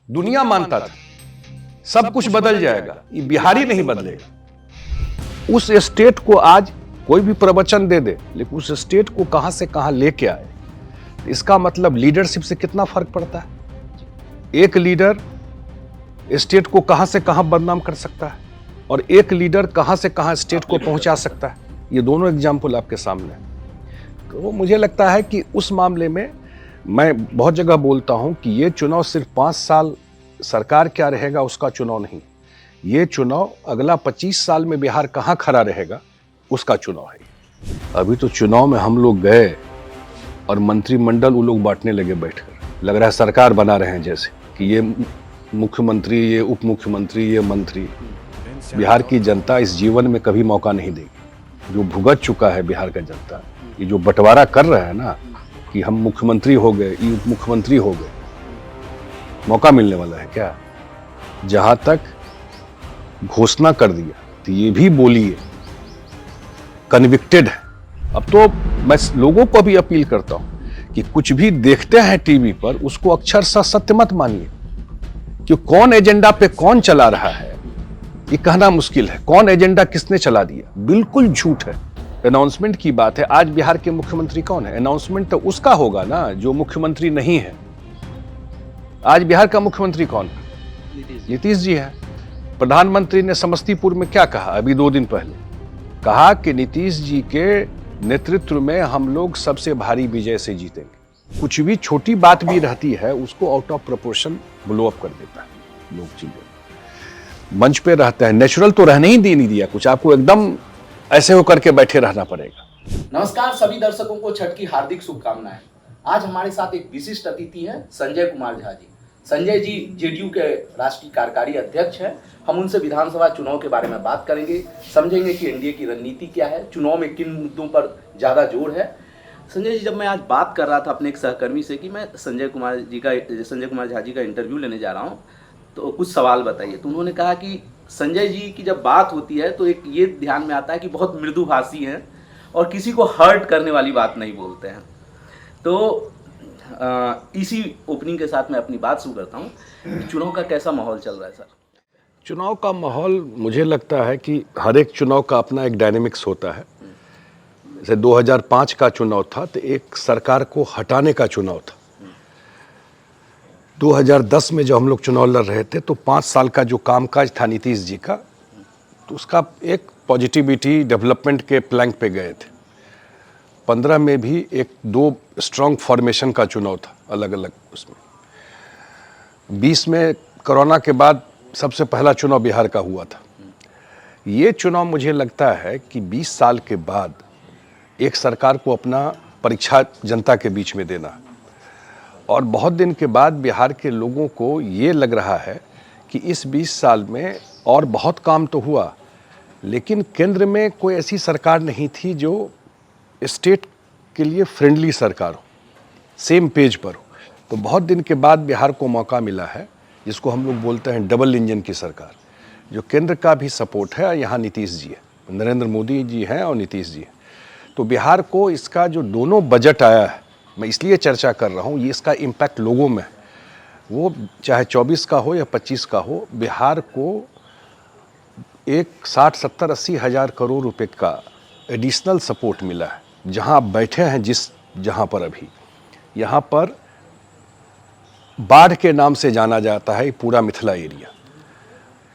दुनिया मानता था सब कुछ बदल जाएगा, ये बिहार ही नहीं बदलेगा। उस स्टेट को आज कोई भी प्रवचन दे दे, लेकिन उस स्टेट को कहां से कहां लेके आए, इसका मतलब लीडरशिप से कितना फर्क पड़ता है। एक लीडर स्टेट को कहां से कहां बदनाम कर सकता है और एक लीडर कहां से कहां स्टेट को पहुंचा सकता है। ये दोनों एग्जाम्पल आपके सामने है। तो मुझे लगता है कि उस मामले में मैं बहुत जगह बोलता हूं कि ये चुनाव सिर्फ 5 साल सरकार क्या रहेगा उसका चुनाव नहीं, ये चुनाव अगला 25 साल में बिहार कहां खड़ा रहेगा उसका चुनाव है। अभी तो चुनाव में हम लोग गए और मंत्रिमंडल वो लोग बांटने लगे बैठकर, लग रहा है सरकार बना रहे हैं जैसे कि ये मुख्यमंत्री, ये उप मुख्यमंत्री, ये मंत्री। बिहार की जनता इस जीवन में कभी मौका नहीं देगी। जो भुगत चुका है बिहार का जनता, ये जो बंटवारा कर रहा है ना कि हम मुख्यमंत्री हो गए, ये उप मुख्यमंत्री हो गए, मौका मिलने वाला है क्या? जहां तक घोषणा कर दिया तो ये भी बोलिए कन्विक्टेड है। अब तो मैं लोगों को भी अपील करता हूं कि कुछ भी देखते हैं टीवी पर उसको अक्षरशः सत्य मत मानिए, कि कौन एजेंडा पे कौन चला रहा है ये कहना मुश्किल है। कौन एजेंडा किसने चला दिया, बिल्कुल झूठ है। अनाउंसमेंट की बात है, आज बिहार के मुख्यमंत्री कौन है? अनाउंसमेंट तो उसका होगा ना जो मुख्यमंत्री नहीं है। आज बिहार का मुख्यमंत्री कौन है? नीतीश जी है। प्रधानमंत्री ने समस्तीपुर में क्या कहा अभी 2 दिन पहले? कहा कि नीतीश जी के नेतृत्व में हम लोग सबसे भारी विजय से जीतेंगे। कुछ भी छोटी बात भी रहती है उसको out of proportion blow up कर देता है लोग। चीजें मंच पे रहते हैं, नेचुरल तो रहने ही नहीं दिया कुछ, आपको एकदम ऐसे होकर के बैठे रहना पड़ेगा। नमस्कार सभी दर्शकों को छठ की हार्दिक शुभकामनाएं। आज हमारे साथ एक विशिष्ट अतिथि हैं संजय कुमार झा जी। संजय जी जेडीयू के राष्ट्रीय कार्यकारी अध्यक्ष हैं। हम उनसे विधानसभा चुनाव के बारे में बात करेंगे, समझेंगे कि एनडीए की रणनीति क्या है, चुनाव में किन मुद्दों पर ज़्यादा जोर है। संजय जी, जब मैं आज बात कर रहा था अपने एक सहकर्मी से कि मैं संजय कुमार झा जी का इंटरव्यू लेने जा रहा हूँ, तो कुछ सवाल बताइए। तो उन्होंने कहा कि संजय जी की जब बात होती है तो एक ये ध्यान में आता है कि बहुत मृदुभाषी हैं और किसी को हर्ट करने वाली बात नहीं बोलते हैं। तो इसी ओपनिंग के साथ मैं अपनी बात शुरू करता हूँ। चुनाव का कैसा माहौल चल रहा है सर? चुनाव का माहौल मुझे लगता है कि हर एक चुनाव का अपना एक डायनेमिक्स होता है। जैसे 2005 का चुनाव था तो एक सरकार को हटाने का चुनाव था। 2010 में जब हम लोग चुनाव लड़ रहे थे तो 5 साल का जो कामकाज था नीतीश जी का, तो उसका एक पॉजिटिविटी डेवलपमेंट के प्लैंक पे गए थे। 15 में भी 2 स्ट्रॉन्ग फॉर्मेशन का चुनाव था अलग अलग उसमें। 20 में कोरोना के बाद सबसे पहला चुनाव बिहार का हुआ था। ये चुनाव मुझे लगता है कि 20 साल के बाद एक सरकार को अपना परीक्षा जनता के बीच में देना, और बहुत दिन के बाद बिहार के लोगों को ये लग रहा है कि इस 20 साल में और बहुत काम तो हुआ, लेकिन केंद्र में कोई ऐसी सरकार नहीं थी जो स्टेट के लिए फ्रेंडली सरकार हो, सेम पेज पर हो। तो बहुत दिन के बाद बिहार को मौका मिला है, जिसको हम लोग बोलते हैं डबल इंजन की सरकार, जो केंद्र का भी सपोर्ट है, यहाँ नीतीश जी है, नरेंद्र मोदी जी हैं और नीतीश जी हैं। तो बिहार को इसका जो दोनों बजट आया है, मैं इसलिए चर्चा कर रहा हूँ, ये इसका इम्पैक्ट लोगों में है। वो चाहे 24 का हो या 25 का हो, बिहार को एक 60, 70, 80 हज़ार करोड़ रुपए का एडिशनल सपोर्ट मिला है। जहाँ आप बैठे हैं जहाँ पर अभी, यहाँ पर बाढ़ के नाम से जाना जाता है पूरा मिथिला एरिया।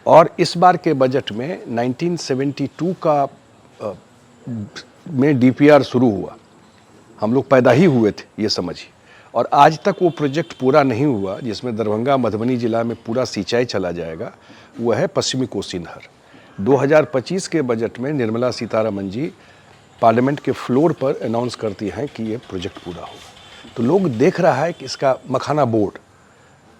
और इस बार के बजट में 1972 का में डीपीआर शुरू हुआ, हम लोग पैदा ही हुए थे ये समझिए, और आज तक वो प्रोजेक्ट पूरा नहीं हुआ, जिसमें दरभंगा मधुबनी जिला में पूरा सिंचाई चला जाएगा। वो है पश्चिमी कोसी नहर। 2025 के बजट में निर्मला सीतारमण जी पार्लियामेंट के फ्लोर पर अनाउंस करती हैं कि ये प्रोजेक्ट पूरा होगा। तो लोग देख रहा है कि इसका मखाना बोर्ड,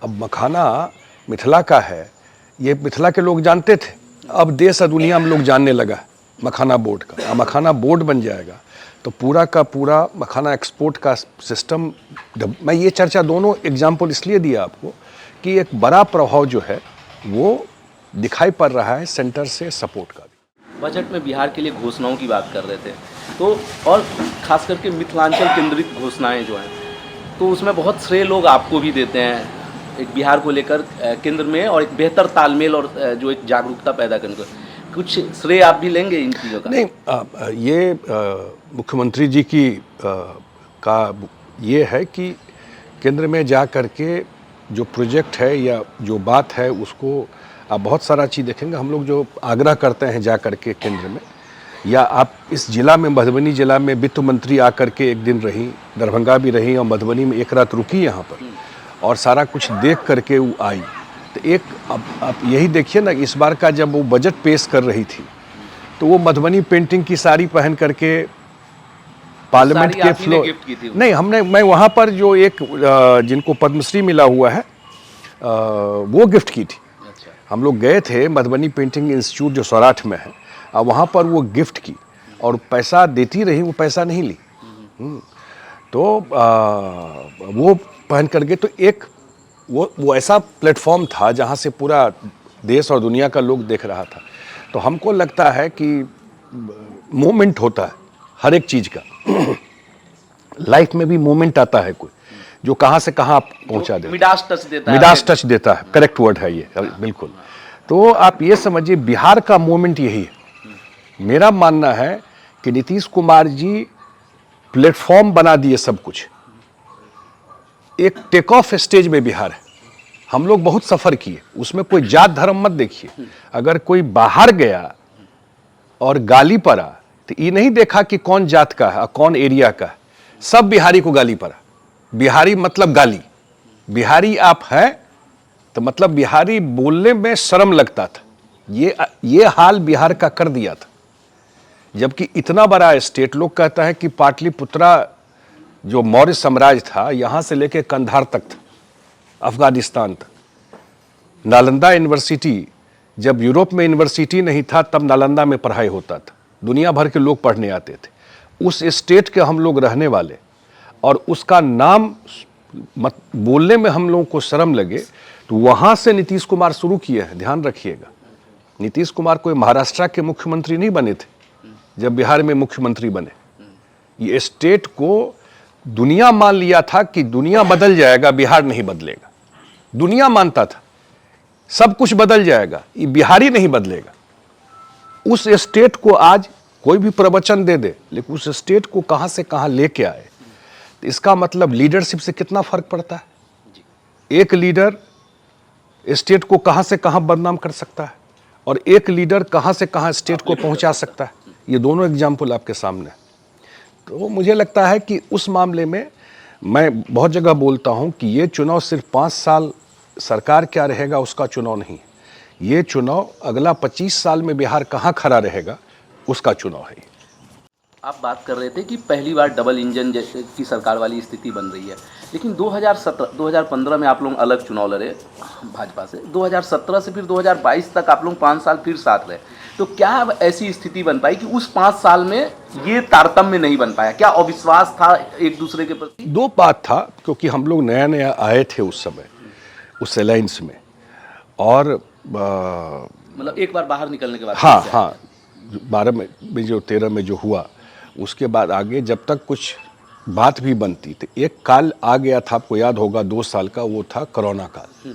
अब मखाना मिथिला का है, ये मिथिला के लोग जानते थे, अब देश और दुनिया में लोग जानने लगा मखाना बोर्ड का। मखाना बोर्ड बन जाएगा तो पूरा का पूरा मखाना एक्सपोर्ट का सिस्टम। मैं ये चर्चा दोनों एग्जाम्पल इसलिए दिया आपको कि एक बड़ा प्रभाव जो है वो दिखाई पड़ रहा है सेंटर से सपोर्ट का। बजट में बिहार के लिए घोषणाओं की बात कर रहे थे, तो और खास करके मिथिलांचल केंद्रित घोषणाएं जो हैं, तो उसमें बहुत श्रेय लोग आपको भी देते हैं एक बिहार को लेकर केंद्र में और एक बेहतर तालमेल और जो एक जागरूकता पैदा करने को, कुछ श्रेय आप भी लेंगे इन चीज़ों का? नहीं, ये मुख्यमंत्री जी की का ये है कि केंद्र में जा कर के जो प्रोजेक्ट है या जो बात है उसको आप बहुत सारा चीज़ देखेंगे। हम लोग जो आग्रह करते हैं जा कर के केंद्र में, या आप इस जिला में मधुबनी जिला में वित्त मंत्री आकर के एक दिन रही, दरभंगा भी रही और मधुबनी में एक रात रुकी यहाँ पर और सारा कुछ देख करके वो आई। तो एक अब आप यही देखिए ना, इस बार का जब वो बजट पेश कर रही थी तो वो मधुबनी पेंटिंग की साड़ी पहन करके पार्लियामेंट के फ्लोर, नहीं मैं वहाँ पर जो एक जिनको पद्मश्री मिला हुआ है वो गिफ्ट की थी। अच्छा। हम हम लोग गए थे मधुबनी पेंटिंग इंस्टीट्यूट जो सौराठ में है, और वहाँ पर वो गिफ्ट की और पैसा देती रही, वो पैसा नहीं ली। तो वो पहन करके तो एक वो ऐसा प्लेटफॉर्म था जहाँ से पूरा देश और दुनिया का लोग देख रहा था। तो हमको लगता है कि मोमेंट होता है हर एक चीज़ का लाइफ में भी मोमेंट आता है कोई जो कहाँ से कहाँ पहुँचा देता है, मिडास टच देता है। मिडास टच देता है, करेक्ट वर्ड है ये, बिल्कुल। तो आप ये समझिए बिहार का मोमेंट यही है। मेरा मानना है कि नीतीश कुमार जी प्लेटफॉर्म बना दिए सब कुछ। एक टेक ऑफ स्टेज में बिहार है। हम लोग बहुत सफ़र किए, उसमें कोई जात धर्म मत देखिए। अगर कोई बाहर गया और गाली पड़ा तो ये नहीं देखा कि कौन जात का है और कौन एरिया का है, सब बिहारी को गाली पड़ा। बिहारी मतलब गाली, बिहारी आप हैं तो मतलब बिहारी बोलने में शर्म लगता था। ये हाल बिहार का कर दिया था। जबकि इतना बड़ा स्टेट, लोग कहता है कि पाटलिपुत्रा जो मौर्य साम्राज्य था यहाँ से लेके कंधार तक था, अफगानिस्तान तक। नालंदा यूनिवर्सिटी, जब यूरोप में यूनिवर्सिटी नहीं था तब नालंदा में पढ़ाई होता था, दुनिया भर के लोग पढ़ने आते थे। उस स्टेट के हम लोग रहने वाले और उसका नाम बोलने में हम लोगों को शर्म लगे, तो वहाँ से नीतीश कुमार शुरू किए हैं। ध्यान रखिएगा, नीतीश कुमार कोई महाराष्ट्र के मुख्यमंत्री नहीं बने थे जब बिहार में मुख्यमंत्री बने। ये स्टेट को दुनिया मान लिया था कि दुनिया बदल जाएगा, बिहार नहीं बदलेगा। दुनिया मानता था सब कुछ बदल जाएगा, ये बिहारी नहीं बदलेगा। उस स्टेट को आज कोई भी प्रवचन दे दे, लेकिन उस स्टेट को कहां से कहां लेके आए, तो इसका मतलब लीडरशिप से कितना फर्क पड़ता है। एक लीडर स्टेट को कहां से कहां बदनाम कर सकता है और एक लीडर कहां से कहां स्टेट को पहुंचा सकता है। ये दोनों एग्जाम्पल आपके सामने। तो मुझे लगता है कि उस मामले में मैं बहुत जगह बोलता हूं कि ये चुनाव सिर्फ 5 साल सरकार क्या रहेगा उसका चुनाव नहीं है। ये चुनाव अगला 25 साल में बिहार कहाँ खड़ा रहेगा उसका चुनाव है। आप बात कर रहे थे कि पहली बार डबल इंजन जैसे की सरकार वाली स्थिति बन रही है, लेकिन 2015 में आप लोग अलग चुनाव लड़े भाजपा से, 2017 से फिर 2022 तक आप लोग 5 साल फिर साथ रहे। तो क्या अब ऐसी स्थिति बन पाई कि उस 5 साल में ये तारतम्य नहीं बन पाया? क्या अविश्वास था एक दूसरे के प्रति? दो बात था, क्योंकि हम लोग नया नया आए थे उस समय उस अलायंस में, और मतलब एक बार बाहर निकलने के बाद? हाँ 12 में जो 13 में जो हुआ, उसके बाद आगे जब तक कुछ बात भी बनती तो एक काल आ गया था, आपको याद होगा 2 साल का, वो था कोरोना काल।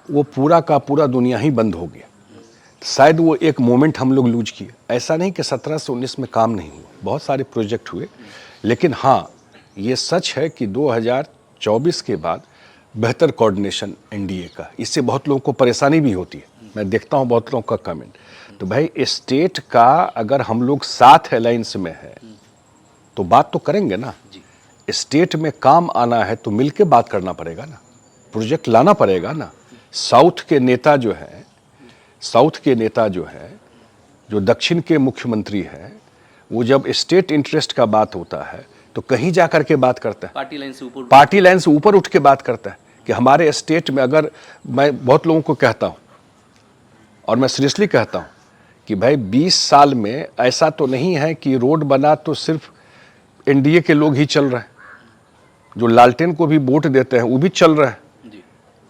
वो पूरा का पूरा दुनिया ही बंद हो गया। शायद वो एक मोमेंट हम लोग लूज किए। ऐसा नहीं कि 17 से 19 में काम नहीं हुआ, बहुत सारे प्रोजेक्ट हुए, लेकिन हाँ ये सच है कि 2024 के बाद बेहतर कोऑर्डिनेशन एनडीए का, इससे बहुत लोगों को परेशानी भी होती है। मैं देखता हूँ बहुत लोगों का कमेंट। तो भाई स्टेट का अगर हम लोग साथ अलायंस में है तो बात तो करेंगे ना। स्टेट में काम आना है तो मिलके बात करना पड़ेगा ना, प्रोजेक्ट लाना पड़ेगा ना। साउथ के नेता जो है, जो दक्षिण के मुख्यमंत्री हैं, वो जब स्टेट इंटरेस्ट का बात होता है तो कहीं जा कर के बात करता है, पार्टी लाइन से ऊपर उठ के बात करता है कि हमारे स्टेट में। अगर मैं बहुत लोगों को कहता हूँ और मैं सीरियसली कहता हूँ कि भाई 20 साल में ऐसा तो नहीं है कि रोड बना तो सिर्फ एनडीए के लोग ही चल रहे हैं, जो लालटेन को भी वोट देते हैं वो भी चल रहे हैं।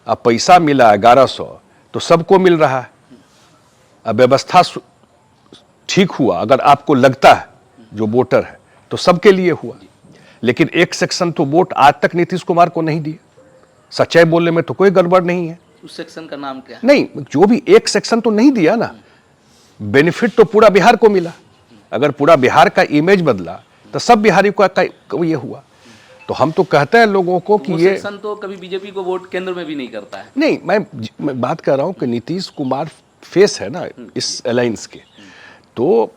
अब पैसा मिला 1100 तो सबको मिल रहा है। अब व्यवस्था ठीक हुआ, अगर आपको लगता है जो वोटर है तो सबके लिए हुआ, लेकिन एक सेक्शन तो वोट आज तक नीतीश कुमार को नहीं दिए। सच्चाई बोलने में तो कोई गड़बड़ नहीं है। उस सेक्शन का नाम क्या है? नहीं, जो भी एक सेक्शन तो नहीं दिया ना, बेनिफिट तो पूरा बिहार को मिला। अगर पूरा बिहार का इमेज बदला तो सब बिहारी को ये हुआ। तो हम तो कहते हैं लोगों को कि वो ये सेक्शन तो कभी बीजेपी को वोट केंद्र में भी नहीं करता है। नहीं, मैं बात कर रहा हूं कि नीतीश कुमार फेस है ना इस अलायंस के, तो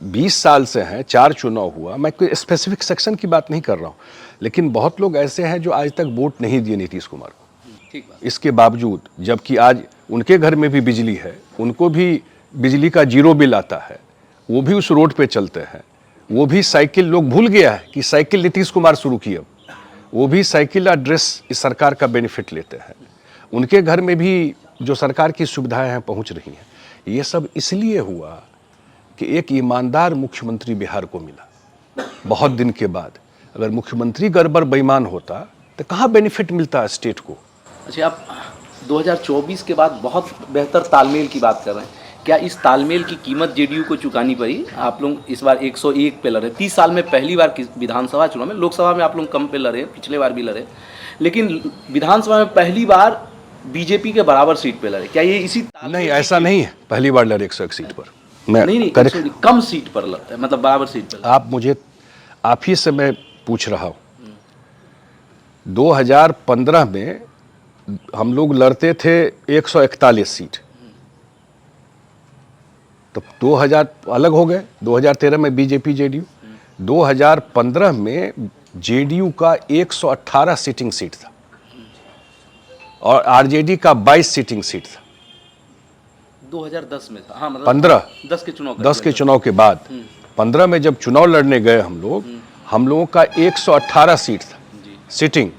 20 साल से हैं, 4 चुनाव हुआ। मैं कोई स्पेसिफिक सेक्शन की बात नहीं कर रहा हूं, लेकिन बहुत लोग ऐसे हैं जो आज तक वोट नहीं दिए नीतीश कुमार को। ठीक बात। इसके बावजूद, जबकि आज उनके घर में भी बिजली है, उनको भी बिजली का 0 बिल आता है, वो भी उस रोड पे चलते हैं, वो भी साइकिल, लोग भूल गया है कि साइकिल नीतीश कुमार शुरू की, अब वो भी साइकिल और ड्रेस इस सरकार का बेनिफिट लेते हैं। उनके घर में भी जो सरकार की सुविधाएं हैं पहुंच रही हैं। ये सब इसलिए हुआ कि एक ईमानदार मुख्यमंत्री बिहार को मिला बहुत दिन के बाद। अगर मुख्यमंत्री गड़बड़ बेईमान होता तो कहाँ बेनिफिट मिलता स्टेट को। अच्छा, आप 2024 के बाद बहुत बेहतर तालमेल की बात कर रहे हैं। क्या इस तालमेल की कीमत जेडीयू को चुकानी पड़ी? आप लोग इस बार 101 पे लड़े। 30 साल में पहली बार विधानसभा चुनाव में, लोकसभा में आप लोग कम पे लड़े, पिछले बार भी लड़े, लेकिन विधानसभा में पहली बार बीजेपी के बराबर सीट पे लड़े। क्या ये इसी नहीं, ऐसा नहीं है। पहली बार लड़े 101 सीट पर। मैं नहीं, कम सीट पर लड़े, मतलब बराबर सीट पर। आप ही से मैं पूछ रहा हूँ, 2015 में हम लोग लड़ते थे 141 सीट, तो 2000 अलग हो गए। 2013 में बीजेपी जेडीयू, 2015 में जेडीयू का 118 सीटिंग सीट था और आरजेडी का 22 सीटिंग सीट था। 2010 में था, हाँ, मतलब 15 10 के चुनाव के बाद 15 में जब चुनाव लड़ने गए हम लोगों का 118 सीट था सिटिंग,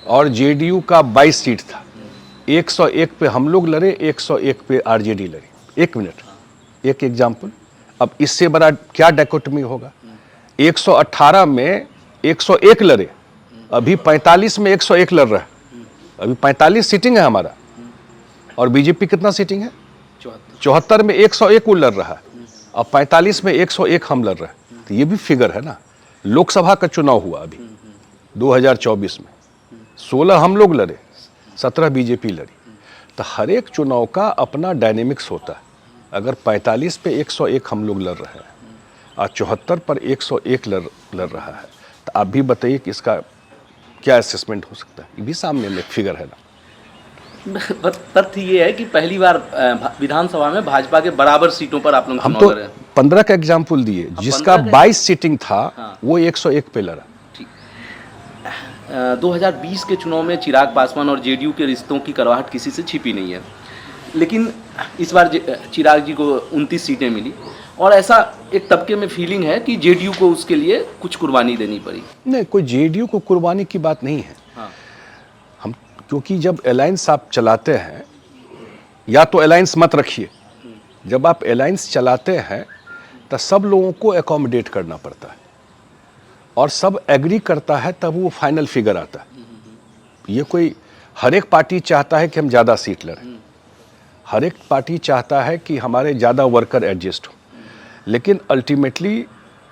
और जेडीयू का 22 सीट था। 101 पे हम लोग लड़े, 101 पे आरजेडी लड़ी। एक मिनट, एक एग्जाम्पल। अब इससे बड़ा क्या डायकोटमी होगा? 118 में 101 लड़े, अभी 45 में 101 लड़ रहा है। अभी 45 सीटिंग है हमारा, और बीजेपी कितना सीटिंग है? 74 में 101 वो लड़ रहा है, और 45 में 101 हम लड़ रहे हैं। तो ये भी फिगर है ना। लोकसभा का चुनाव हुआ अभी 2024 में, 16 हम लोग लड़े, 17 बीजेपी लड़ी। तो हर एक चुनाव का अपना डायनेमिक्स होता है। अगर 45 पे 101 हम लोग लड़ रहे हैं और 74 पर 101 लड़ रहा है, तो आप भी बताइए कि इसका क्या असेसमेंट हो सकता है? ये भी सामने में एक फिगर है ना। तथ्य ये है कि पहली बार विधानसभा में भाजपा के बराबर सीटों पर आप लोग हम चुनाव तो लड़े। 15 का एग्जाम्पल दिए, जिसका 22 सीटिंग था वो 101 पे लड़ा। 2020 के चुनाव में चिराग पासवान और जेडीयू के रिश्तों की करवाहट किसी से छिपी नहीं है, लेकिन इस बार चिराग जी को 29 सीटें मिली, और ऐसा एक तबके में फीलिंग है कि जेडीयू को उसके लिए कुछ कुर्बानी देनी पड़ी। नहीं, कोई जेडीयू को कुर्बानी की बात नहीं है। हाँ। हम, क्योंकि जब अलायंस आप चलाते हैं, या तो अलायंस मत रखिए, जब आप अलायंस चलाते हैं तो सब लोगों को एकोमोडेट करना पड़ता है, और सब एग्री करता है, तब वो फाइनल फिगर आता है। ये कोई, हर एक पार्टी चाहता है कि हम ज़्यादा सीट लड़ें, हर एक पार्टी चाहता है कि हमारे ज़्यादा वर्कर एडजस्ट हो, लेकिन अल्टीमेटली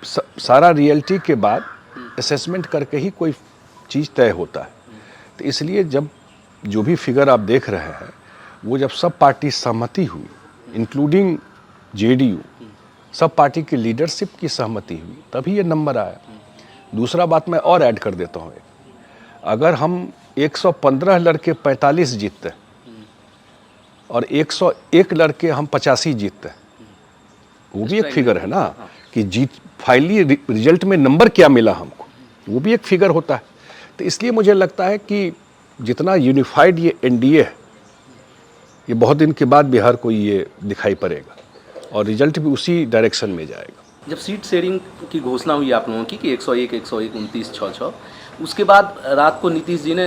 सारा रियलिटी के बाद असेसमेंट करके ही कोई चीज़ तय होता है। तो इसलिए जब जो भी फिगर आप देख रहे हैं, वो जब सब पार्टी सहमति हुई, इंक्लूडिंग जेडीयू, सब पार्टी की लीडरशिप की सहमति हुई, तभी ये नंबर आया। दूसरा बात मैं और ऐड कर देता हूँ, अगर हम 115 लड़के 45 जीतते और 101 लड़के हम 85 जीतते, वो भी एक फिगर है ना, कि जीत फाइनली रिजल्ट में नंबर क्या मिला हमको, वो भी एक फिगर होता है। तो इसलिए मुझे लगता है कि जितना यूनिफाइड ये एनडीए है, ये बहुत दिन के बाद बिहार को ये दिखाई पड़ेगा, और रिजल्ट भी उसी डायरेक्शन में जाएगा। जब सीट शेयरिंग की घोषणा हुई आप लोगों की कि 101, 101, 29, 6, उसके बाद रात को नीतीश जी ने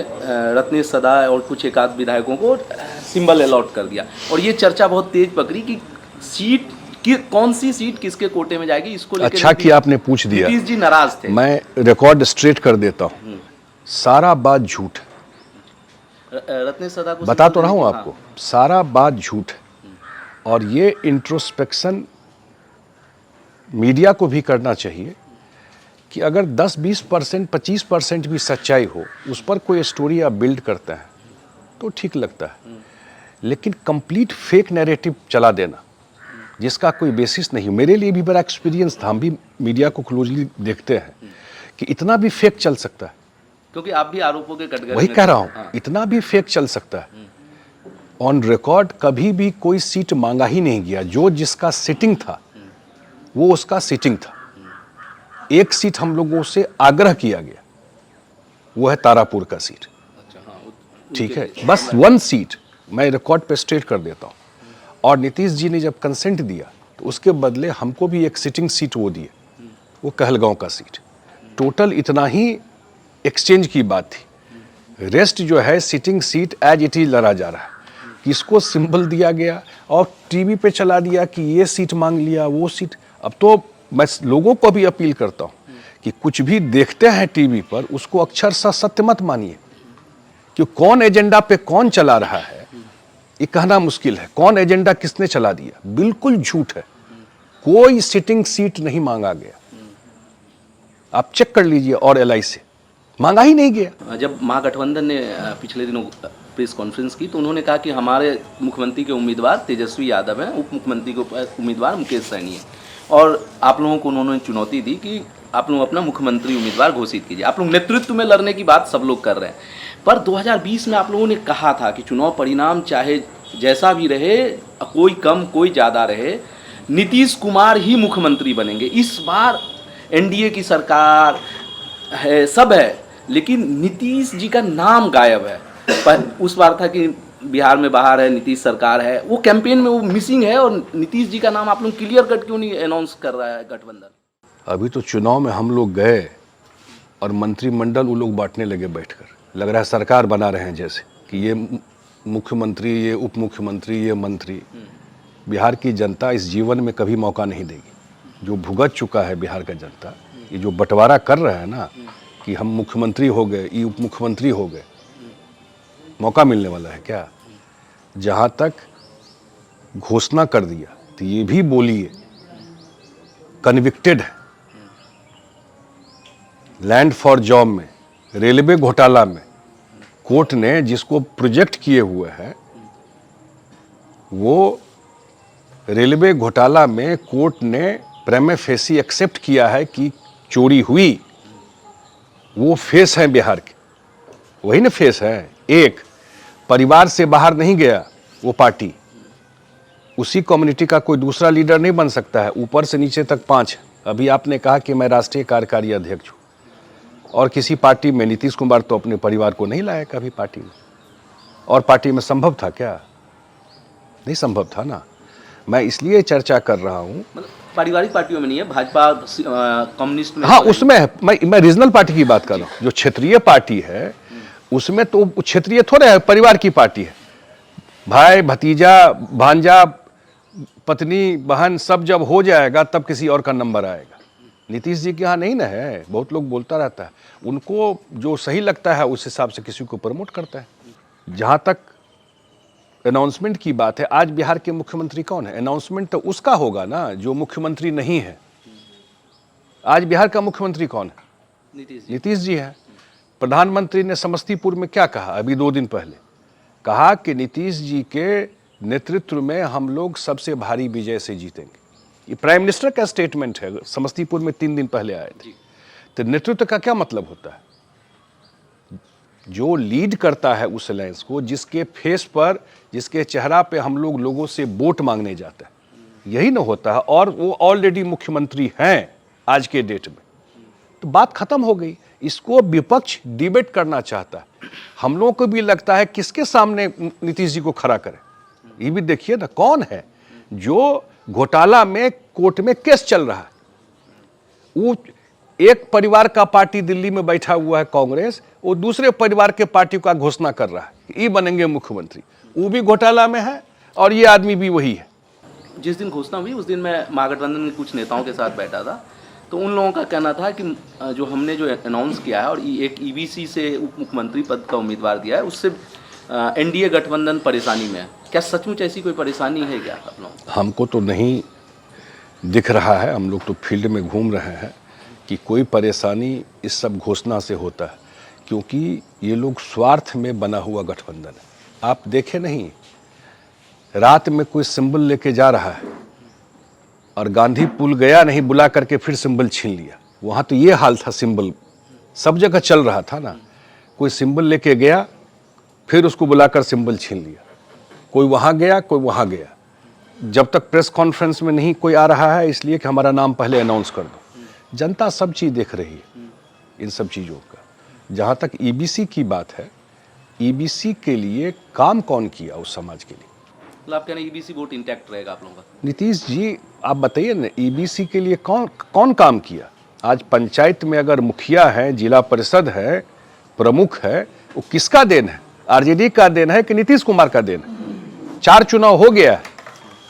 रत्नेश सदा और कुछ एक आध विधायकों को सिंबल अलॉट कर दिया, और ये चर्चा बहुत तेज पकड़ी कि सीट की, कौन सी सीट किसके कोटे में जाएगी, इसको लेकर अच्छा कि आपने पूछ दिया। नीतीश जी नाराज थे। मैं रिकॉर्ड स्ट्रेट कर देता हूँ, सारा बात झूठ है। रत्नेश सदा को बता तो रहा हूँ आपको, सारा बात झूठ है, और ये इंट्रोस्पेक्शन मीडिया को भी करना चाहिए कि अगर 10-20%, 25% भी सच्चाई हो, उस पर कोई स्टोरी आप बिल्ड करते हैं तो ठीक लगता है, लेकिन कंप्लीट फेक नैरेटिव चला देना जिसका कोई बेसिस नहीं, मेरे लिए भी बड़ा एक्सपीरियंस था, हम भी मीडिया को क्लोजली देखते हैं कि इतना भी फेक चल सकता है। क्योंकि आप भी आरोपों के कटघरे वही में कह थे। रहा हूं, हाँ। इतना भी फेक चल सकता है। ऑन रिकॉर्ड कभी भी कोई सीट मांगा ही नहीं गया, जो जिसका सिटिंग था वो उसका सिटिंग था। एक सीट हम लोगों से आग्रह किया गया, वो है तारापुर का सीट, अच्छा, हाँ, ठीक है, बस 1 सीट मैं रिकॉर्ड पे स्टेट कर देता हूं। और नीतीश जी ने जब कंसेंट दिया तो उसके बदले हमको भी एक सिटिंग सीट वो दिए, वो कहलगांव का सीट। टोटल इतना ही एक्सचेंज की बात थी, रेस्ट जो है sitting seat as it is लड़ा जा रहा है। किसको सिंबल दिया गया और टीवी पे चला दिया कि ये सीट मांग लिया, वो सीट। अब तो मैं लोगों को भी अपील करता हूं कि कुछ भी देखते हैं टीवी पर उसको अक्षरशः सत्य मत मानिए, कि कौन एजेंडा पे कौन चला रहा है ये कहना मुश्किल है। कौन एजेंडा किसने चला दिया, बिल्कुल झूठ है। कोई सिटिंग सीट नहीं मांगा गया, आप चेक कर लीजिए, और एलआई से मांगा ही नहीं गया। जब महागठबंधन ने पिछले दिनों प्रेस कॉन्फ्रेंस की तो उन्होंने कहा कि हमारे मुख्यमंत्री के उम्मीदवार तेजस्वी यादव हैं, उप मुख्यमंत्री के उम्मीदवार मुकेश सहनी हैं, और आप लोगों को उन्होंने चुनौती दी कि आप लोग अपना मुख्यमंत्री उम्मीदवार घोषित कीजिए। आप लोग नेतृत्व में लड़ने की बात सब लोग कर रहे हैं, पर 2020 में आप लोगों ने कहा था कि चुनाव परिणाम चाहे जैसा भी रहे, कोई कम कोई ज़्यादा रहे, नीतीश कुमार ही मुख्यमंत्री बनेंगे। इस बार एनडीए की सरकार है, सब है, लेकिन नीतीश जी का नाम गायब है। पर उस बार था कि बिहार में बाहर है, नीतीश सरकार है, वो कैंपेन में वो मिसिंग है, और नीतीश जी का नाम आप लोग क्लियर कट क्यों नहीं अनाउंस कर रहा है गठबंधन? अभी तो चुनाव में हम लोग गए और मंत्रिमंडल वो लोग बांटने लगे बैठकर, लग रहा है सरकार बना रहे हैं जैसे कि ये मुख्यमंत्री, ये उप मुख्यमंत्री, ये मंत्री। बिहार की जनता इस जीवन में कभी मौका नहीं देगी। जो भुगत चुका है बिहार का जनता, ये जो बंटवारा कर रहा है ना कि हम मुख्यमंत्री हो गए, ये उप मुख्यमंत्री हो गए, मौका मिलने वाला है क्या? जहां तक घोषणा कर दिया तो ये भी बोलिए कन्विक्टेड है। लैंड फॉर जॉब में, रेलवे घोटाला में कोर्ट ने जिसको प्रोजेक्ट किए हुए हैं, वो रेलवे घोटाला में कोर्ट ने प्रेमे फेसी एक्सेप्ट किया है कि चोरी हुई। वो फेस है बिहार के, वही ना फेस है। एक परिवार से बाहर नहीं गया वो पार्टी, उसी कम्युनिटी का कोई दूसरा लीडर नहीं बन सकता है। ऊपर से नीचे तक 5। अभी आपने कहा कि मैं राष्ट्रीय कार्यकारी अध्यक्ष हूं, और किसी पार्टी में नीतीश कुमार तो अपने परिवार को नहीं लाया कभी पार्टी में, और पार्टी में संभव था क्या? नहीं संभव था ना। मैं इसलिए चर्चा कर रहा हूं, मतलब पारिवारिक पार्टियों में नहीं है, भाजपा कम्युनिस्ट में। हाँ उसमें है। मैं रीजनल पार्टी की बात कर रहा हूं। जो क्षेत्रीय पार्टी है उसमें तो क्षेत्रीय थोड़े है, परिवार की पार्टी है। भाई भतीजा भांजा पत्नी बहन सब जब हो जाएगा तब किसी और का नंबर आएगा। नीतीश जी के यहाँ नहीं ना है। बहुत लोग बोलता रहता है, उनको जो सही लगता है उस हिसाब से किसी को प्रमोट करता है। जहाँ तक अनाउंसमेंट की बात है, आज बिहार के मुख्यमंत्री कौन है? अनाउंसमेंट तो उसका होगा ना जो मुख्यमंत्री नहीं है। आज बिहार का मुख्यमंत्री कौन है? नीतीश जी है। प्रधानमंत्री ने समस्तीपुर में क्या कहा अभी 2 दिन पहले? कहा कि नीतीश जी के नेतृत्व में हम लोग सबसे भारी विजय से जीतेंगे। ये प्राइम मिनिस्टर का स्टेटमेंट है, समस्तीपुर में 3 दिन पहले आए थे। तो नेतृत्व का क्या मतलब होता है? जो लीड करता है उस अलायंस को, जिसके फेस पर, जिसके चेहरा पे हम लोग लोगों से वोट मांगने जाते हैं, यही ना होता है। और वो ऑलरेडी मुख्यमंत्री हैं आज के डेट में, तो बात खत्म हो गई। इसको विपक्ष डिबेट करना चाहता है। हम लोगों को भी लगता है किसके सामने नीतीश जी को खड़ा करें। ये भी देखिए ना, कौन है जो घोटाला में कोर्ट में केस चल रहा है। वो एक परिवार का पार्टी दिल्ली में बैठा हुआ है कांग्रेस, वो दूसरे परिवार के पार्टी का घोषणा कर रहा है कि ये बनेंगे मुख्यमंत्री। वो भी घोटाला में है और ये आदमी भी वही है। जिस दिन घोषणा हुई उस दिन मैं महागठबंधन के कुछ नेताओं के साथ बैठा था, तो उन लोगों का कहना था कि जो हमने जो अनाउंस किया है और एक ईबीसी से उप मुख्यमंत्री पद का उम्मीदवार दिया है, उससे एनडीए गठबंधन परेशानी में है। क्या सचमुच ऐसी कोई परेशानी है क्या आप लोग? हमको तो नहीं दिख रहा है। हम लोग तो फील्ड में घूम रहे हैं कि कोई परेशानी इस सब घोषणा से होता है, क्योंकि ये लोग स्वार्थ में बना हुआ गठबंधन है। आप देखे नहीं, रात में कोई सिंबल लेके जा रहा है और गांधी पुल गया नहीं, बुला करके फिर सिंबल छीन लिया। वहां तो ये हाल था, सिंबल सब जगह चल रहा था ना, कोई सिंबल लेके गया फिर उसको बुलाकर सिंबल छीन लिया, कोई वहां गया कोई वहां गया। जब तक प्रेस कॉन्फ्रेंस में नहीं कोई आ रहा है इसलिए कि हमारा नाम पहले अनाउंस कर दो। जनता सब चीज देख रही है इन सब चीजों का। जहां तक ईबीसी की बात है, ईबीसी के लिए काम कौन किया उस समाज के लिए? मतलब आप कह रहे हैं ईबीसी वोट इंटैक्ट रहेगा आप लोगों का? नीतीश जी आप बताइए ना, ईबीसी के लिए कौन कौन काम किया? आज पंचायत में अगर मुखिया है, जिला परिषद है, प्रमुख है, वो किसका देन है? आरजेडी का देन है कि नीतीश कुमार का देन है? 4 चुनाव हो गया है,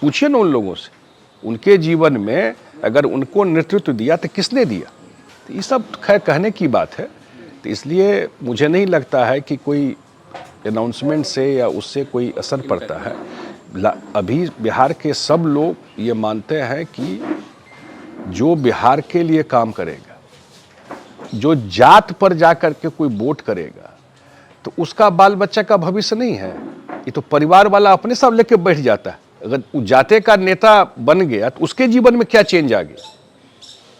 पूछिए ना उन लोगों से, उनके जीवन में अगर उनको नेतृत्व दिया तो किसने दिया? तो ये सब खैर कहने की बात है। तो इसलिए मुझे नहीं लगता है कि कोई अनाउंसमेंट से या उससे कोई असर पड़ता है। अभी बिहार के सब लोग ये मानते हैं कि जो बिहार के लिए काम करेगा, जो जात पर जाकर के कोई वोट करेगा, तो उसका बाल बच्चा का भविष्य नहीं है। ये तो परिवार वाला अपने सब लेके बैठ जाता है। अगर वो जाते का नेता बन गया तो उसके जीवन में क्या चेंज आ गया?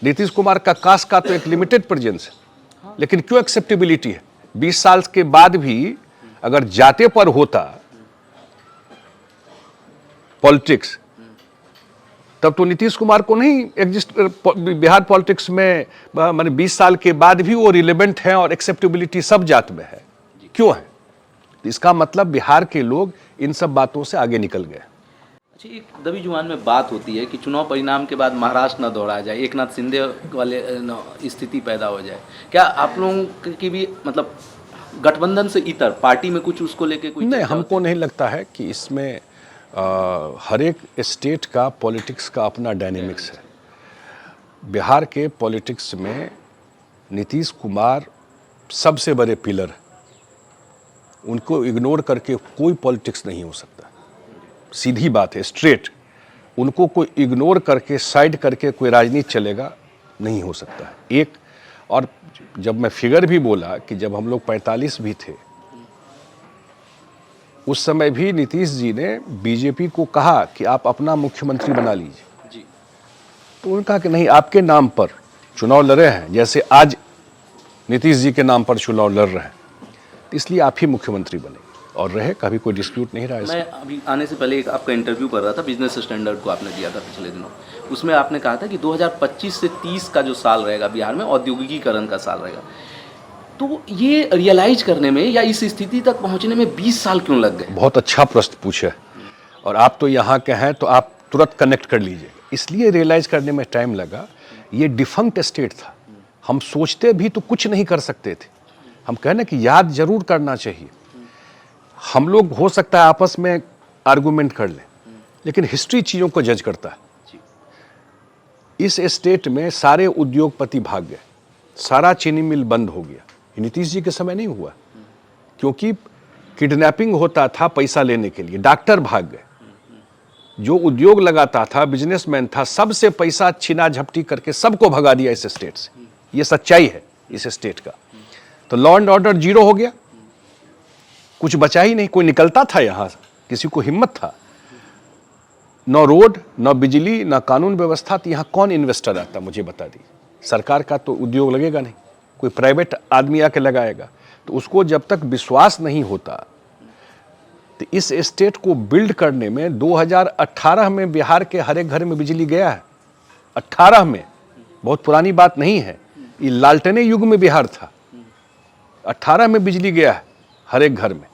नीतीश कुमार का कास्ट का तो एक लिमिटेड प्रेजेंस है, लेकिन क्यों एक्सेप्टेबिलिटी है? 20 साल के बाद भी अगर जाते पर होता पॉलिटिक्स, तब तो नीतीश कुमार को नहीं एग्जिस्ट बिहार पॉलिटिक्स में, माने 20 साल के बाद भी वो रिलेवेंट है और एक्सेप्टेबिलिटी सब जात में है। क्यों है? इसका मतलब बिहार के लोग इन सब बातों से आगे निकल गए। अच्छा, एक दबी जुबान में बात होती है कि चुनाव परिणाम के बाद महाराष्ट्र न दोहराया जाए, एक नाथ शिंदे वाले स्थिति पैदा हो जाए। क्या आप लोगों की भी मतलब गठबंधन से इतर पार्टी में कुछ उसको लेके कोई? नहीं, हमको नहीं लगता है कि इसमें हर एक स्टेट का पॉलिटिक्स का अपना डायनेमिक्स है। बिहार के पॉलिटिक्स में नीतीश कुमार सबसे बड़े पिलर है, उनको इग्नोर करके कोई पॉलिटिक्स नहीं हो सकता। सीधी बात है, स्ट्रेट। उनको कोई इग्नोर करके साइड करके कोई राजनीति चलेगा नहीं हो सकता है। एक और जब मैं फिगर भी बोला कि जब हम लोग 45 भी थे, उस समय भी नीतीश जी ने बीजेपी को कहा कि आप अपना मुख्यमंत्री बना लीजिए जी। तो उन्होंने कहा कि नहीं, आपके नाम पर चुनाव लड़े हैं, जैसे आज नीतीश जी के नाम पर चुनाव लड़ रहे हैं, इसलिए आप ही मुख्यमंत्री बने और रहे। कभी कोई डिस्प्यूट नहीं रहा इसमें। मैं अभी आने से पहले एक आपका इंटरव्यू कर रहा था, बिजनेस स्टैंडर्ड को आपने दिया था पिछले दिनों। उसमें आपने कहा था कि 2025 से 30 का जो साल रहेगा बिहार में औद्योगिकीकरण का साल रहेगा। तो ये रियलाइज करने में या इस स्थिति तक पहुंचने में 20 साल क्यों लग गए? बहुत अच्छा प्रश्न पूछे, और आप तो यहाँ के हैं तो आप तुरंत कनेक्ट कर लीजिए। इसलिए रियलाइज करने में टाइम लगा। ये डिफंक्ट स्टेट था, हम सोचते भी तो कुछ नहीं कर सकते थे। हम कहने कि याद जरूर करना चाहिए। हम लोग हो सकता है आपस में आर्गुमेंट कर लें, लेकिन हिस्ट्री चीज़ों को जज करता है। इस स्टेट में सारे उद्योगपति भाग गए, सारा चीनी मिल बंद हो गया। नीतीश जी के समय नहीं हुआ, क्योंकि किडनैपिंग होता था पैसा लेने के लिए, डॉक्टर भाग गए, जो उद्योग लगाता था, बिजनेसमैन था, सबसे पैसा छीना झपटी करके सबको भगा दिया इस स्टेट से। ये सच्चाई है इस स्टेट का। तो लॉ एंड ऑर्डर जीरो हो गया, कुछ बचा ही नहीं। कोई निकलता था यहां, किसी को हिम्मत था? न रोड, न बिजली, न कानून व्यवस्था। तो यहां कौन इन्वेस्टर आता, मुझे बता दी। सरकार का तो उद्योग लगेगा नहीं, कोई प्राइवेट आदमी आके लगाएगा। तो उसको जब तक विश्वास नहीं होता, तो इस स्टेट को बिल्ड करने में 2018 में बिहार के हर एक घर में बिजली गया है। 18 में, बहुत पुरानी बात नहीं है, ये लालटेने युग में बिहार था। 18 में बिजली गया है हर एक घर में।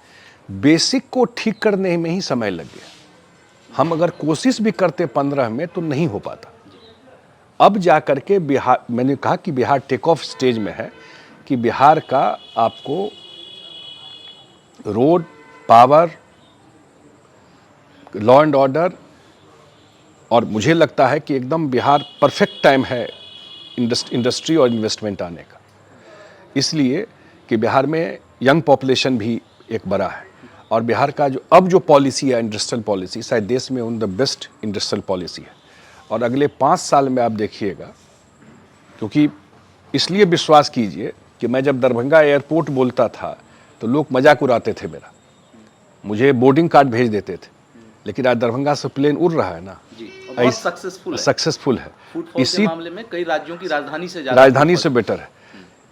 बेसिक को ठीक करने में ही समय लग गया। हम अगर कोशिश भी करते 15 में तो नहीं हो पाता। अब जाकर के बिहार, मैंने कहा कि बिहार टेक ऑफ स्टेज में है, कि बिहार का आपको road, power, law and order, और मुझे लगता है कि एकदम बिहार परफेक्ट टाइम है इंडस्ट्री और इन्वेस्टमेंट आने का। इसलिए कि बिहार में यंग पॉपुलेशन भी एक बड़ा है, और बिहार का जो अब जो पॉलिसी है इंडस्ट्रियल पॉलिसी, शायद देश में one the best industrial policy है। और अगले 5 साल में आप देखिएगा, क्योंकि इसलिए विश्वास कीजिए कि मैं जब दरभंगा एयरपोर्ट बोलता था तो लोग मजाक उड़ाते थे मेरा, मुझे बोर्डिंग कार्ड भेज देते थे, लेकिन आज दरभंगा से प्लेन उड़ रहा है ना, जी, और बहुत सक्सेसफुल है। सक्सेसफुल है। फुटफॉल के इसी मामले में कई राज्यों की राजधानी से ज़्यादा राजधानी से बेटर है।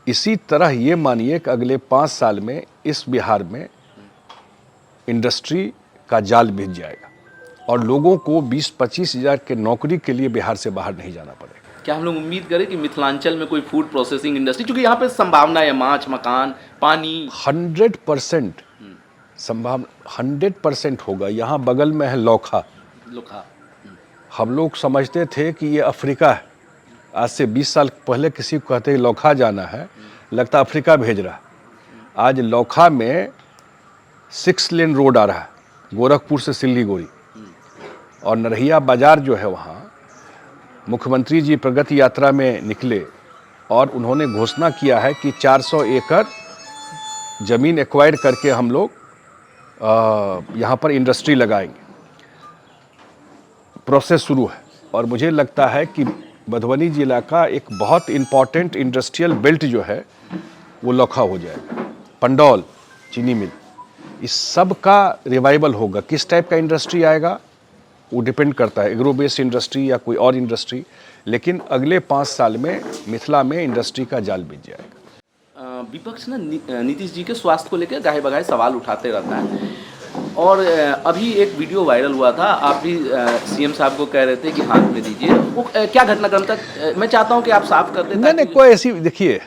इसी तरह ये मानिए कि अगले 5 साल में इस बिहार में इंडस्ट्री का जाल बिछ जाएगा और लोगों को 20-25 हज़ार के नौकरी के लिए बिहार से बाहर नहीं जाना पड़ेगा। क्या हम लोग उम्मीद करें कि मिथिलांचल में कोई फूड प्रोसेसिंग इंडस्ट्री, क्योंकि यहाँ पे संभावना है, माछ, मकान, पानी। 100% संभावना 100% होगा। यहाँ बगल में है लोखा। लोखा। हम लोग समझते थे कि ये अफ्रीका है। आज से 20 साल पहले किसी को कहते लोखा जाना है, लगता अफ्रीका भेज रहा है। आज लोखा में 6 लेन रोड आ रहा है, गोरखपुर से सिल्लीगुड़ी। और नरहिया बाजार जो है वहाँ, मुख्यमंत्री जी प्रगति यात्रा में निकले और उन्होंने घोषणा किया है कि 400 एकड़ ज़मीन एक्वायर करके हम लोग यहाँ पर इंडस्ट्री लगाएंगे। प्रोसेस शुरू है और मुझे लगता है कि मधुबनी जिला का एक बहुत इम्पॉर्टेंट इंडस्ट्रियल बेल्ट जो है वो लोखा हो जाएगा। पंडौल चीनी मिल, इस सब का रिवाइवल होगा। किस टाइप का इंडस्ट्री आएगा वो डिपेंड करता है, एग्रो बेस्ड इंडस्ट्री या कोई और इंडस्ट्री, लेकिन अगले 5 साल में मिथिला में इंडस्ट्री का जाल बिछ जाएगा। विपक्ष ना नीतीश जी के स्वास्थ्य को लेकर गाहे बगाहे सवाल उठाते रहता है और अभी एक वीडियो वायरल हुआ था, आप भी सीएम साहब को कह रहे थे कि हाथ में दीजिए, वो क्या घटनाक्रम तक मैं चाहता हूँ कि आप साफ कर दें। नहीं, कोई ऐसी, देखिए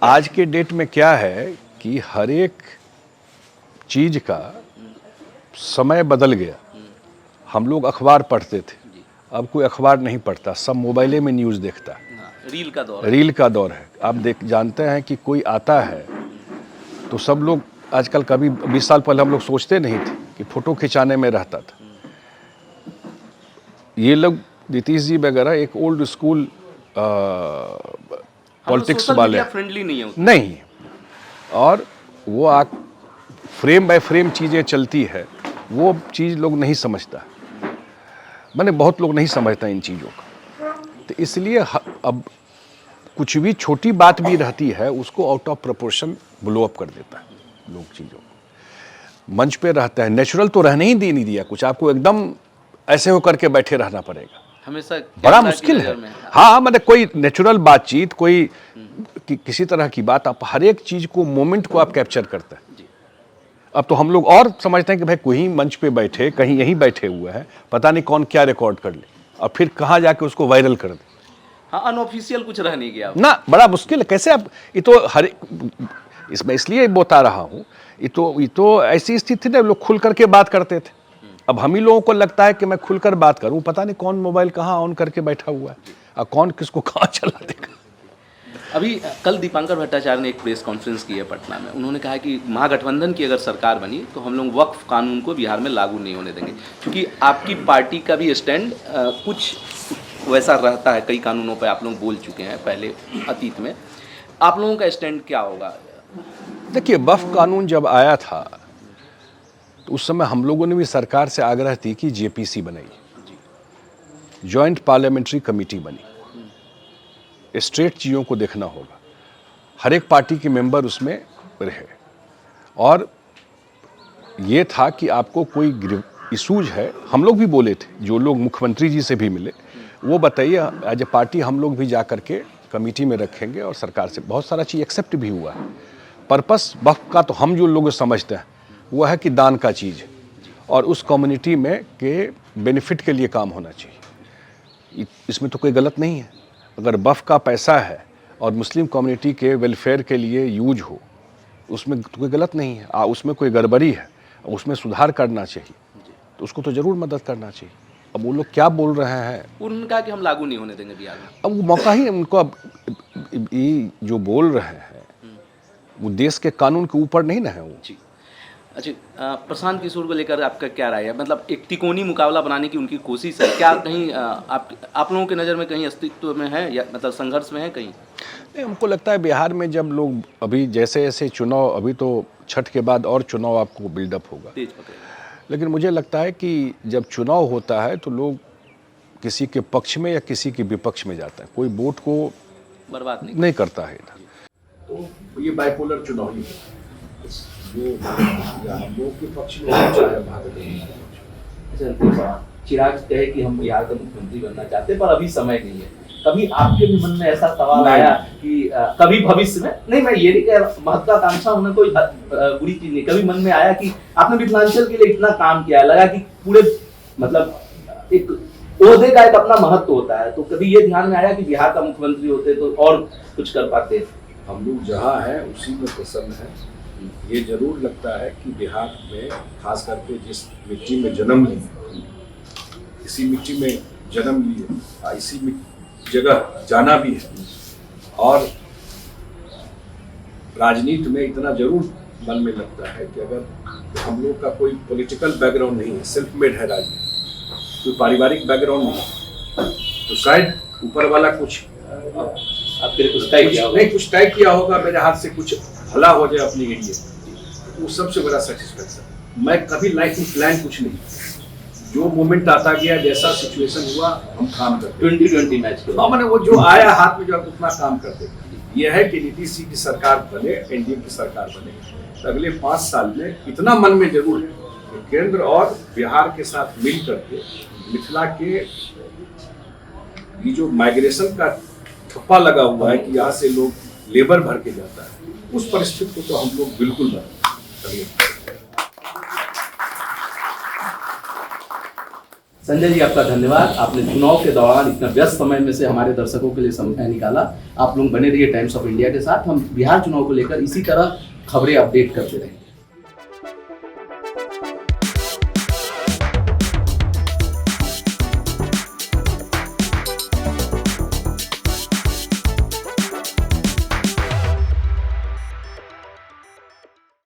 आज के डेट में क्या है कि हर एक चीज का समय बदल गया। हम लोग अखबार पढ़ते थे, अब कोई अखबार नहीं पढ़ता, सब मोबाइले में न्यूज़ देखता है। रील का दौर है। आप जानते हैं कि कोई आता है तो सब लोग आजकल, कभी 20 साल पहले हम लोग सोचते नहीं थे कि फ़ोटो खिंचाने में रहता था। ये लोग नीतीश जी वगैरह एक ओल्ड स्कूल पॉलिटिक्स वाले फ्रेंडली नहीं है नहीं, और वो फ्रेम बाय फ्रेम चीज़ें चलती है, वो चीज़ लोग नहीं समझता। मैंने बहुत लोग नहीं समझता इन चीज़ों का, तो इसलिए अब कुछ भी छोटी बात भी रहती है उसको out of proportion blow up कर देता है लोग चीज़ों को। मंच पे रहता है, नेचुरल तो रहने ही नहीं दिया कुछ, आपको एकदम ऐसे होकर के बैठे रहना पड़ेगा, हमेशा बड़ा मुश्किल है। हाँ, मतलब कोई नेचुरल बातचीत, कोई किसी तरह की बात, आप हर एक चीज़ को, मोमेंट को आप कैप्चर करते हैं। अब तो हम लोग और समझते हैं कि भाई कोई मंच पे बैठे, कहीं यहीं बैठे हुए हैं, पता नहीं कौन क्या रिकॉर्ड कर ले और फिर कहाँ जाके उसको वायरल कर दे। हाँ, अनऑफिशियल कुछ रह नहीं गया ना, बड़ा मुश्किल है। कैसे आप, ये तो हर इसमें इसलिए बता रहा हूँ, ये तो ऐसी स्थिति थी, लोग खुल करके बात करते थे। अब हम ही लोगों को लगता है कि मैं खुलकर बात करूं, पता नहीं कौन मोबाइल कहाँ ऑन करके बैठा हुआ है और कौन किसको कहाँ चला देगा। अभी कल दीपांकर भट्टाचार्य ने एक प्रेस कॉन्फ्रेंस की है पटना में, उन्होंने कहा कि महागठबंधन की अगर सरकार बनी तो हम लोग वक्फ कानून को बिहार में लागू नहीं होने देंगे, क्योंकि आपकी पार्टी का भी स्टैंड कुछ वैसा रहता है। कई कानूनों पर आप लोग बोल चुके हैं पहले अतीत में, आप लोगों का स्टैंड क्या होगा? देखिए, वक्फ कानून जब आया था तो उस समय हम लोगों ने भी सरकार से आग्रह की कि जेपीसी बनाई, जॉइंट पार्लियामेंट्री कमेटी बनी, स्ट्रेट चीज़ों को देखना होगा, हर एक पार्टी के मेंबर उसमें रहे। और ये था कि आपको कोई इशूज है, हम लोग भी बोले थे, जो लोग मुख्यमंत्री जी से भी मिले वो बताइए, एज ए पार्टी हम लोग भी जा करके कमेटी में रखेंगे और सरकार से बहुत सारा चीज़ एक्सेप्ट भी हुआ है। पर्पस वक्फ का तो हम जो लोग समझते हैं वो है कि दान का चीज़ और उस कम्युनिटी में के बेनिफिट के लिए काम होना चाहिए, इसमें तो कोई गलत नहीं है। अगर वक्फ का पैसा है और मुस्लिम कम्युनिटी के वेलफेयर के लिए यूज हो, उसमें तो कोई गलत नहीं है। उसमें कोई गड़बड़ी है, उसमें सुधार करना चाहिए, तो उसको तो ज़रूर मदद करना चाहिए। अब वो लोग क्या बोल रहे हैं, उन्होंने कहा कि हम लागू नहीं होने देंगे बिहार में। अब वो मौका ही उनको, अब ये जो बोल रहे हैं वो देश के कानून के ऊपर नहीं ना है वो। जी, अच्छा, प्रशांत किशोर को लेकर आपका क्या राय है? मतलब एक तिकोनी मुकाबला बनाने की उनकी कोशिश है, क्या कहीं आप लोगों की नज़र में कहीं अस्तित्व में है या मतलब संघर्ष में है कहीं? नहीं, हमको लगता है बिहार में जब लोग अभी जैसे जैसे चुनाव, अभी तो छठ के बाद और चुनाव आपको बिल्डअप होगा, तेज पकड़ेगा, लेकिन मुझे लगता है कि जब चुनाव होता है तो लोग किसी के पक्ष में या किसी के विपक्ष में जाता है, कोई वोट को बर्बाद नहीं करता है इधर। तो ये बाइपोलर चुनाव ही है। जो या हम लोग के पक्ष में हो चाहे भाजपा के पक्ष में। चिराग कहे कि हम बिहार का मुख्यमंत्री बनना चाहते हैं पर अभी समय नहीं है, कभी आपके भी मन में ऐसा सवाल आया कि कभी भविष्य में, नहीं मैं ये नहीं कह रहा महत्वाकांक्षा होना कोई बुरी चीज नहीं, कभी मन में आया कि आपने मिथिलांचल के लिए इतना काम किया है, लगा कि पूरे मतलब एक ओहदे का एक अपना महत्व होता है, तो कभी ये ध्यान में आया कि बिहार का मुख्यमंत्री होते तो और कुछ कर पाते? हम लोग जहाँ हैं उसी में प्रसन्न हैं। ये जरूर लगता है कि बिहार में खास करके जिस मिट्टी में जन्म लिए, इसी मिट्टी में जन्म लिए, इसी जगह जाना भी है, और राजनीति में इतना जरूर मन में लगता है कि अगर हम लोग का कोई पॉलिटिकल बैकग्राउंड नहीं है, सेल्फ मेड है राजनीति, कोई पारिवारिक बैकग्राउंड नहीं, तो शायद ऊपर वाला कुछ आपके लिए कुछ तय किया होगा? नहीं, कुछ तय किया होगा, मेरे हाथ से कुछ भला हो जाए अपने एरिया, वो सबसे बड़ा सेटिस्फेक्शन। मैं कभी लाइफ में प्लान कुछ नहीं, जो मोमेंट आता गया, जैसा सिचुएशन हुआ हम काम करते। 2020 मैच के मैंने वो जो आया हाथ में जो उतना काम करते। यह है कि नीतीश जी की सरकार बने, एनडीए की सरकार बने, तो अगले 5 साल में इतना मन में जरूर है कि केंद्र और बिहार के साथ मिल करके मिथिला के ये जो माइग्रेशन का ठप्पा लगा हुआ है कि यहाँ से लोग लेबर भर के जाता है, उस परिस्थिति को तो हम लोग बिल्कुल बदलेंगे। संजय जी आपका धन्यवाद, आपने चुनाव के दौरान इतना व्यस्त समय में से हमारे दर्शकों के लिए समय निकाला। आप लोग बने रहिए टाइम्स ऑफ इंडिया के साथ, हम बिहार चुनाव को लेकर इसी तरह खबरें अपडेट करते रहेंगे।